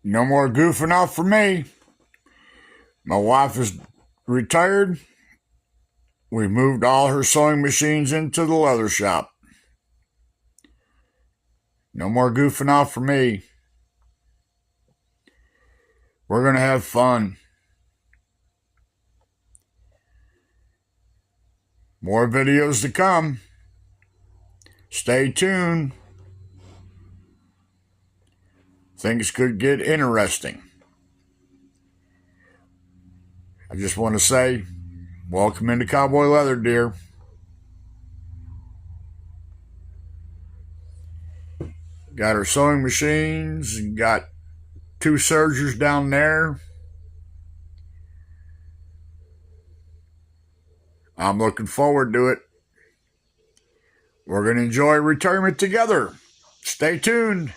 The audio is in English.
No more goofing off for me. My wife is retired. We moved all her sewing machines into the leather shop. No more goofing off for me. We're going to have fun. More videos to come. Stay tuned. Things could get interesting. I just want to say, welcome into Cowboy Leather, dear. Got our sewing machines and got 2 sergers down there. I'm looking forward to it. We're going to enjoy retirement together. Stay tuned.